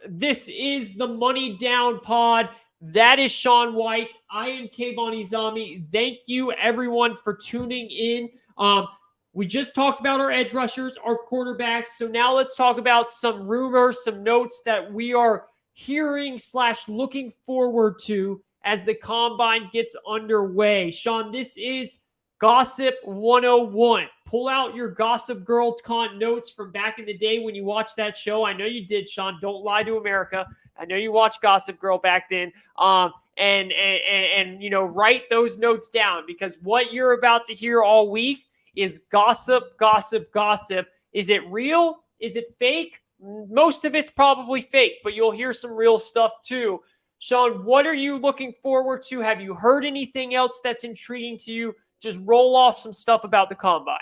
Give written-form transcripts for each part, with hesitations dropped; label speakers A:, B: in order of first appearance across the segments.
A: This is the Money Down Pod. That is Sean White. I am Kayvon Izami. Thank you, everyone, for tuning in. We just talked about our edge rushers, our quarterbacks. So now let's talk about some rumors, some notes that we are hearing / looking forward to as the combine gets underway. Sean, this is Gossip 101. Pull out your Gossip Girl notes from back in the day when you watched that show. I know you did, Sean. Don't lie to America. I know you watched Gossip Girl back then. And write those notes down, because what you're about to hear all week is gossip, gossip, gossip. Is it real? Is it fake? Most of it's probably fake, but you'll hear some real stuff too. Sean, what are you looking forward to? Have you heard anything else that's intriguing to you? Just roll off some stuff about the combine.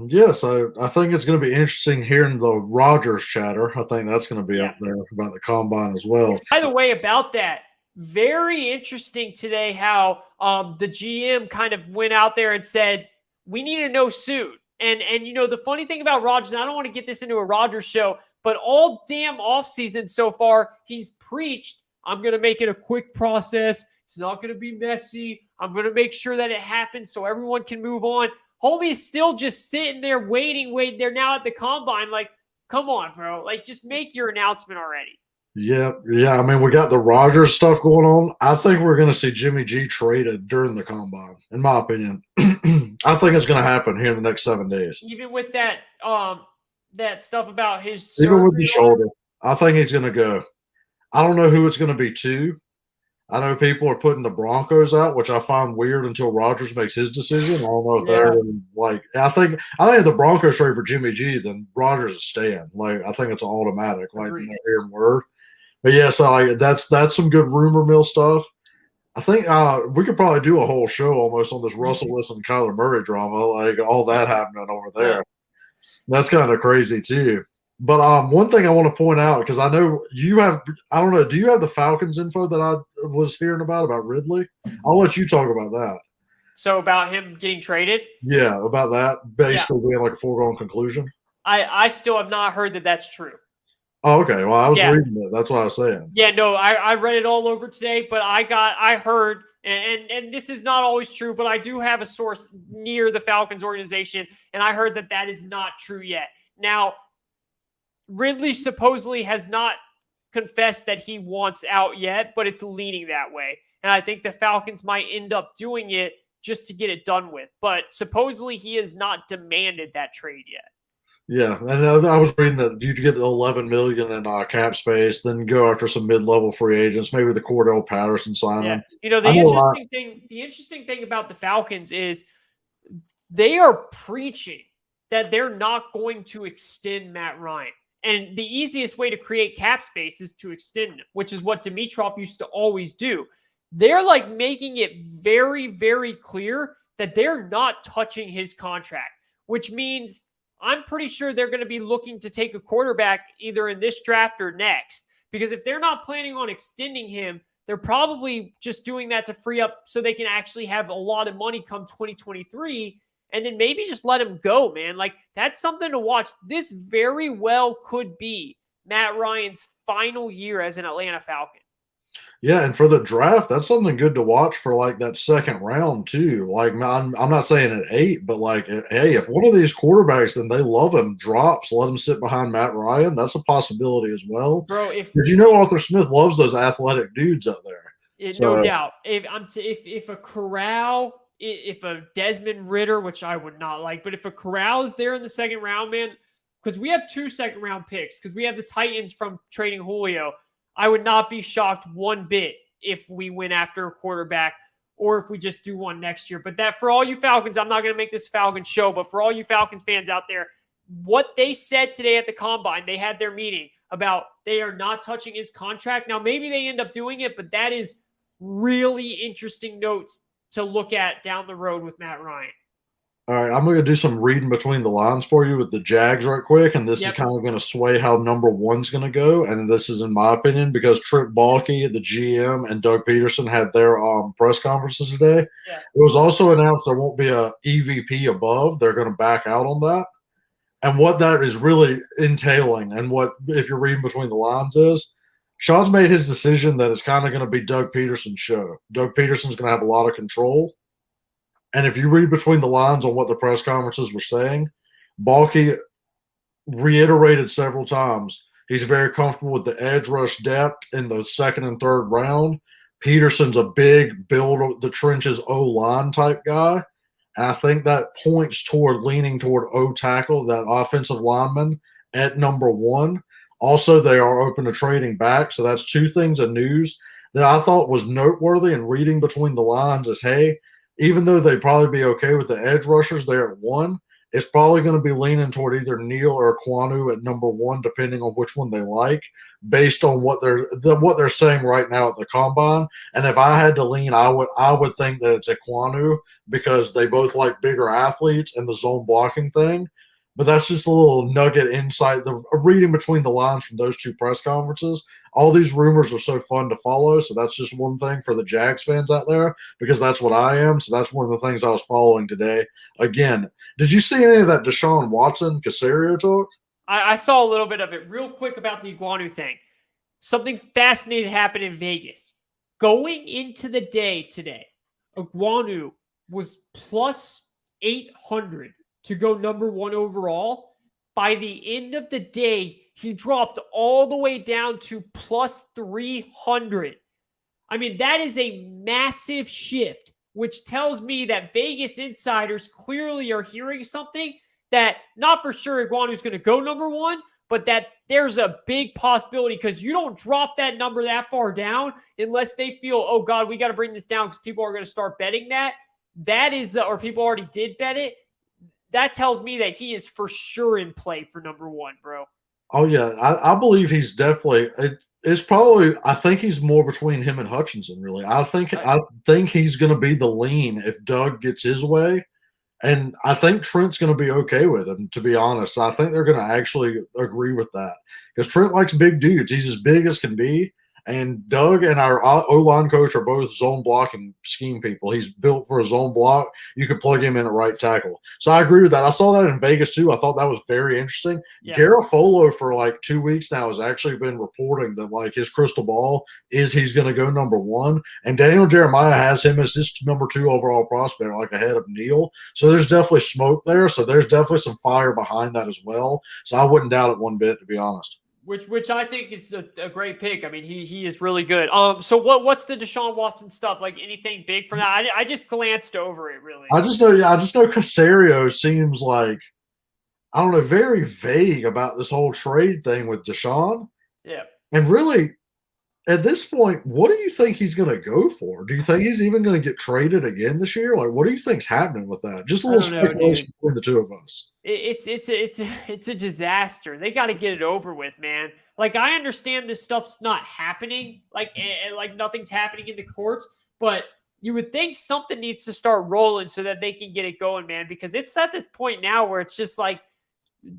B: Yes, I think it's going to be interesting hearing the Rodgers chatter. I think that's going to be up there about the combine as well.
A: Which, by the way, about that, very interesting today how the GM kind of went out there and said, we need to know soon. And the funny thing about Rodgers, and I don't want to get this into a Rodgers show, but all damn offseason so far, he's preached, I'm going to make it a quick process. It's not going to be messy. I'm going to make sure that it happens so everyone can move on. Homie's still just sitting there waiting. They're now at the combine. Like, come on, bro. Like, just make your announcement already.
B: Yeah. I mean, we got the Rodgers stuff going on. I think we're going to see Jimmy G traded during the combine, in my opinion. I think it's going to happen here in the next 7 days.
A: Even with that stuff about his
B: even with the shoulder, I think he's going to go. I don't know who it's going to be to. I know people are putting the Broncos out, which I find weird until Rodgers makes his decision. I don't know if they're like. I think if the Broncos trade for Jimmy G, then Rodgers is staying. Like, I think it's automatic. Like, they're hearing word. But yeah, so that's some good rumor mill stuff. I think we could probably do a whole show almost on this Russell Wilson Kyler Murray drama, like all that happening over there. That's kind of crazy too. But one thing I want to point out, because I know you have, I don't know, do you have the Falcons info that I was hearing about Ridley? I'll let you talk about that.
A: So about him getting traded?
B: Yeah, about that basically being like a foregone conclusion.
A: I still have not heard that that's true.
B: Oh, okay. Well, I was reading it. That's what I was saying.
A: Yeah, no, I read it all over today, but I heard, and this is not always true, but I do have a source near the Falcons organization, and I heard that is not true yet. Now, Ridley supposedly has not confessed that he wants out yet, but it's leaning that way. And I think the Falcons might end up doing it just to get it done with. But supposedly he has not demanded that trade yet.
B: Yeah, and I was reading that you get the $11 million in cap space, then go after some mid-level free agents, maybe the Cordell Patterson signing.
A: Yeah. The interesting thing about the Falcons is they are preaching that they're not going to extend Matt Ryan. And the easiest way to create cap space is to extend him, which is what Dimitroff used to always do. They're like making it very, very clear that they're not touching his contract, which means I'm pretty sure they're going to be looking to take a quarterback either in this draft or next. Because if they're not planning on extending him, they're probably just doing that to free up so they can actually have a lot of money come 2023. And then maybe just let him go, man. Like, that's something to watch. This very well could be Matt Ryan's final year as an Atlanta Falcon.
B: Yeah, and for the draft, that's something good to watch for, like, that second round, too. Like, I'm not saying at 8, but, like, hey, if one of these quarterbacks, and they love him, drops, let him sit behind Matt Ryan, that's a possibility as well.
A: Bro,
B: because Arthur Smith loves those athletic dudes out there.
A: No doubt. If a Corral – if a Desmond Ridder, which I would not like, but if a Corral is there in the second round, man, because we have 2 second-round picks, because we have the Titans from trading Julio, I would not be shocked one bit if we went after a quarterback or if we just do one next year. But that, for all you Falcons, I'm not going to make this Falcon show, but for all you Falcons fans out there, what they said today at the Combine, they had their meeting about they are not touching his contract. Now, maybe they end up doing it, but that is really interesting notes to look at down the road with Matt Ryan.
B: All right, I'm going to do some reading between the lines for you with the Jags right quick, and this is kind of going to sway how number 1's going to go, and this is in my opinion because Trip Baalke, the GM, and Doug Peterson had their press conferences today. Yeah. It was also announced there won't be a EVP above. They're going to back out on that. And what that is really entailing, and what, if you're reading between the lines, is Sean's made his decision that it's kind of going to be Doug Peterson's show. Doug Peterson's going to have a lot of control. And if you read between the lines on what the press conferences were saying, Balky reiterated several times he's very comfortable with the edge rush depth in the second and third round. Peterson's a big build the trenches O-line type guy. And I think that points toward leaning toward O-tackle, that offensive lineman at number 1. Also, they are open to trading back. So that's two things of news that I thought was noteworthy, and reading between the lines is, hey, even though they'd probably be okay with the edge rushers there at 1, it's probably going to be leaning toward either Neal or Kwanu at number 1, depending on which one they like, based on what they're saying right now at the combine. And if I had to lean, I would think that it's Kwanu, because they both like bigger athletes and the zone blocking thing. But that's just a little nugget insight. The reading between the lines from those two press conferences. All these rumors are so fun to follow. So that's just one thing for the Jags fans out there, because that's what I am. So that's one of the things I was following today. Again, did you see any of that Deshaun Watson Caserio talk?
A: I saw a little bit of it. Real quick about the Iguanu thing. Something fascinating happened in Vegas. Going into the day today, Iguanu was plus 800 to go number 1 overall. By the end of the day, he dropped all the way down to plus 300. I mean, that is a massive shift, which tells me that Vegas insiders clearly are hearing something, that not for sure Iguanu's going to go number 1, but that there's a big possibility, because you don't drop that number that far down unless they feel, oh God, we got to bring this down because people are going to start betting that. That is, or people already did bet it. That tells me that he is for sure in play for number 1, bro.
B: Oh yeah, I believe he's definitely. It's probably. I think he's more between him and Hutchinson. Really, I think he's going to be the lean if Doug gets his way, and I think Trent's going to be okay with him. To be honest, I think they're going to actually agree with that, because Trent likes big dudes. He's as big as can be. And Doug and our O-line coach are both zone blocking scheme people. He's built for a zone block. You could plug him in at right tackle. So I agree with that. I saw that in Vegas too. I thought that was very interesting. Yeah. Garofolo for like 2 weeks now has actually been reporting that like his crystal ball is he's going to go number 1. And Daniel Jeremiah has him as his number 2 overall prospect, like ahead of Neal. So there's definitely smoke there. So there's definitely some fire behind that as well. So I wouldn't doubt it one bit, to be honest.
A: Which I think is a great pick. I mean, he is really good. So what's the Deshaun Watson stuff? Like anything big from that? I just glanced over it, really.
B: I just know Caserio seems like, I don't know, very vague about this whole trade thing with Deshaun.
A: Yeah.
B: And really, at this point, what do you think he's going to go for? Do you think he's even going to get traded again this year? Like, what do you think's happening with that? Just a little speculation between the two of us.
A: It's a disaster. They got to get it over with, man. Like, I understand this stuff's not happening, like nothing's happening in the courts, but you would think something needs to start rolling so that they can get it going, man, because it's at this point now where it's just like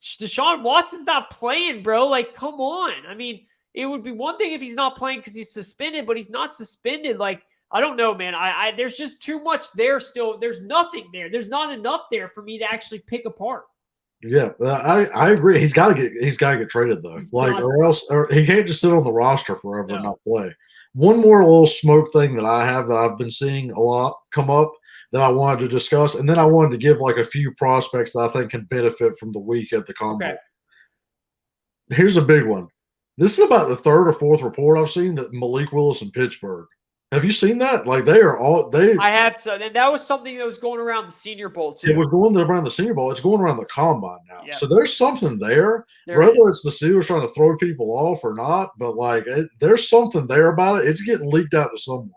A: Deshaun Watson's not playing, bro. Like, come on. I mean, it would be one thing if he's not playing because he's suspended, but he's not suspended. Like, I don't know, man. I there's just too much there still. There's nothing there. There's not enough there for me to actually pick apart.
B: Yeah, I agree. He's got to get traded though. Or he can't just sit on the roster forever and not play. One more little smoke thing that I have that I've been seeing a lot come up that I wanted to discuss, and then I wanted to give like a few prospects that I think can benefit from the week at the combine. Okay. Here's a big one. This is about the 3rd or 4th report I've seen that Malik Willis in Pittsburgh. Have you seen that? Like
A: I have. So that was something that was going around the Senior Bowl too.
B: It was going around the Senior Bowl. It's going around the combine now. Yep. So there's something there. Whether it's the Steelers trying to throw people off or not, but like there's something there about it. It's getting leaked out to someone,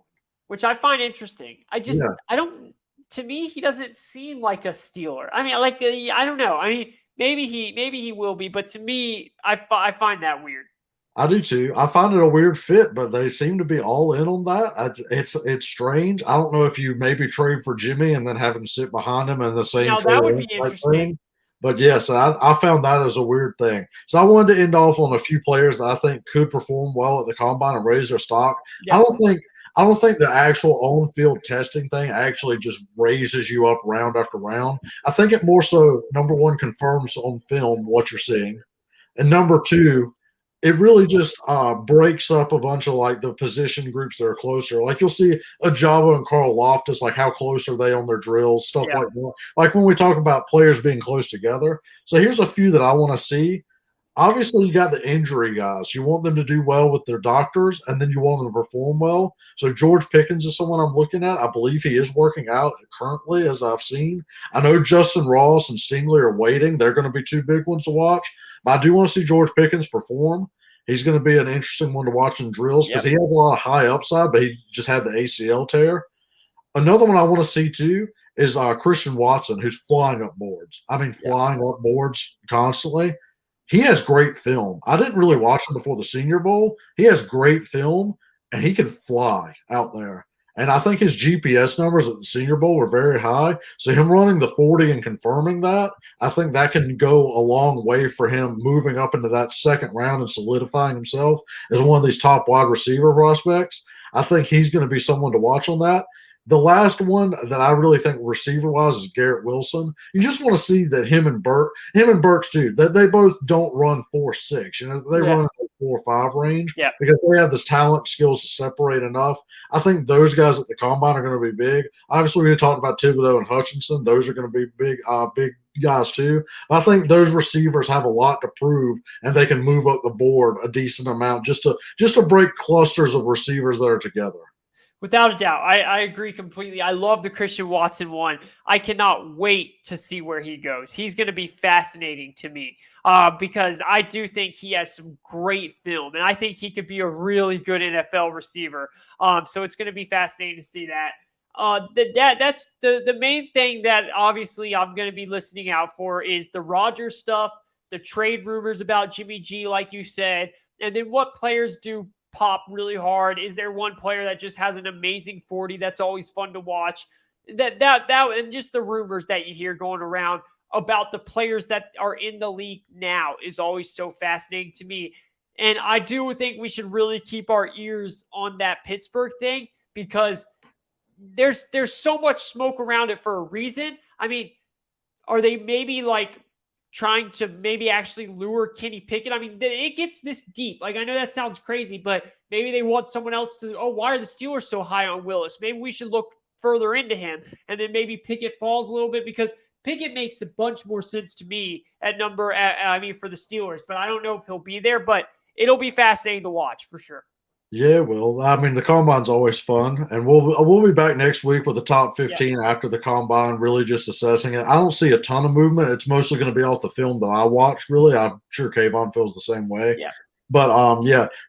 A: which I find interesting. I don't. To me, he doesn't seem like a Steeler. I mean, like I don't know. I mean, maybe he will be, but to me, I find that weird.
B: I do too. I find it a weird fit, but they seem to be all in on that. It's strange. I don't know if you maybe trade for Jimmy and then have him sit behind him in the same.
A: Now that would be interesting.
B: But yes, I found that as a weird thing. So I wanted to end off on a few players that I think could perform well at the combine and raise their stock. Yeah. I don't think the actual on-field testing thing actually just raises you up round after round. I think it more so, number one, confirms on film what you're seeing. And number two, it really just breaks up a bunch of like the position groups that are closer. Like you'll see Ajabo and Carl Loftus, like how close are they on their drills, stuff
A: Yeah.
B: like that. Like when we talk about players being close together. So here's a few that I want to see. Obviously, you got the injury guys. You want them to do well with their doctors, and then you want them to perform well. So George Pickens is someone I'm looking at. I believe he is working out currently, as I've seen. I know Justin Ross and Stingley are waiting. They're going to be two big ones to watch. But I do want to see George Pickens perform. He's going to be an interesting one to watch in drills because he has a lot of high upside, but he just had the ACL tear. Another one I want to see too is Christian Watson, who's flying up boards. I mean, flying up boards constantly. He has great film. I didn't really watch him before the Senior Bowl. He has great film, and he can fly out there. And I think his GPS numbers at the Senior Bowl were very high. So him running the 40 and confirming that, I think that can go a long way for him moving up into that second round and solidifying himself as one of these top wide receiver prospects. I think he's going to be someone to watch on that. The last one that I really think receiver-wise is Garrett Wilson. You just want to see that him and Burch too, that they both don't run 4.6. You know, they run in the 4.5 range because they have this talent, skills to separate enough. I think those guys at the combine are going to be big. Obviously, we talked about Thibodeau and Hutchinson; those are going to be big guys too. I think those receivers have a lot to prove, and they can move up the board a decent amount just to break clusters of receivers that are together.
A: Without a doubt. I agree completely. I love the Christian Watson one. I cannot wait to see where he goes. He's going to be fascinating to me because I do think he has some great film, and I think he could be a really good NFL receiver. So it's going to be fascinating to see that. That's the main thing that obviously I'm going to be listening out for is the Rodgers stuff, the trade rumors about Jimmy G, like you said, and then what players do pop really hard. Is there one player that just has an amazing 40 that's always fun to watch? That and just the rumors that you hear going around about the players that are in the league now is always so fascinating to me. And I do think we should really keep our ears on that Pittsburgh thing because there's so much smoke around it for a reason. I mean, are they maybe like trying to maybe actually lure Kenny Pickett? I mean, it gets this deep. Like, I know that sounds crazy, but maybe they want someone else to, why are the Steelers so high on Willis? Maybe we should look further into him. And then maybe Pickett falls a little bit because Pickett makes a bunch more sense to me at for the Steelers, but I don't know if he'll be there, but it'll be fascinating to watch for sure.
B: Yeah, well, I mean, the combine's always fun, and we'll be back next week with the top 15 after the combine, really just assessing it. I don't see a ton of movement. It's mostly going to be off the film that I watched, really. I'm sure Kayvon feels the same way.
A: Yeah.
B: But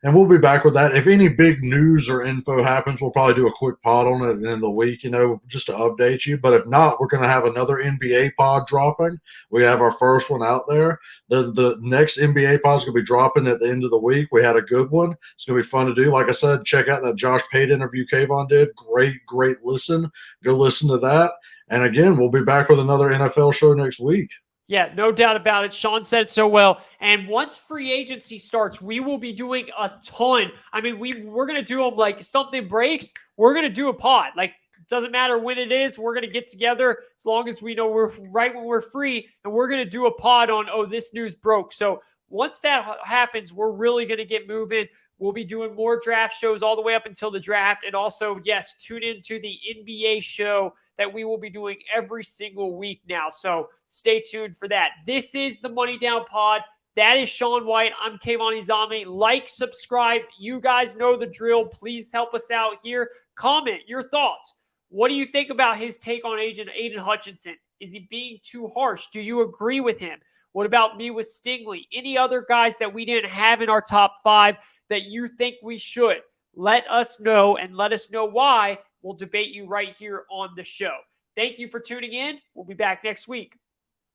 B: and we'll be back with that. If any big news or info happens, we'll probably do a quick pod on it at the end of the week, just to update you. But if not, we're going to have another NBA pod dropping. We have our first one out there. The next NBA pod is going to be dropping at the end of the week. We had a good one. It's going to be fun to do. Like I said, check out that Josh Pate interview Kayvon did. Great listen. Go listen to that. And again, we'll be back with another NFL show next week.
A: Yeah, no doubt about it. Sean said it so well. And once free agency starts, we will be doing a ton. I mean, we're going to do them like something breaks. We're going to do a pod. Like, it doesn't matter when it is. We're going to get together as long as we know we're right when we're free. And we're going to do a pod on, this news broke. So once that happens, we're really going to get moving. We'll be doing more draft shows all the way up until the draft. And also, yes, tune into the NBA show that we will be doing every single week now. So stay tuned for that. This is the Money Down Pod. That is Sean White. I'm Kayvon Izami. Like, subscribe. You guys know the drill. Please help us out here. Comment your thoughts. What do you think about his take on Aiden Hutchinson? Is he being too harsh? Do you agree with him? What about me with Stingley? Any other guys that we didn't have in our top 5 that you think we should? Let us know and let us know why. We'll debate you right here on the show. Thank you for tuning in. We'll be back next week.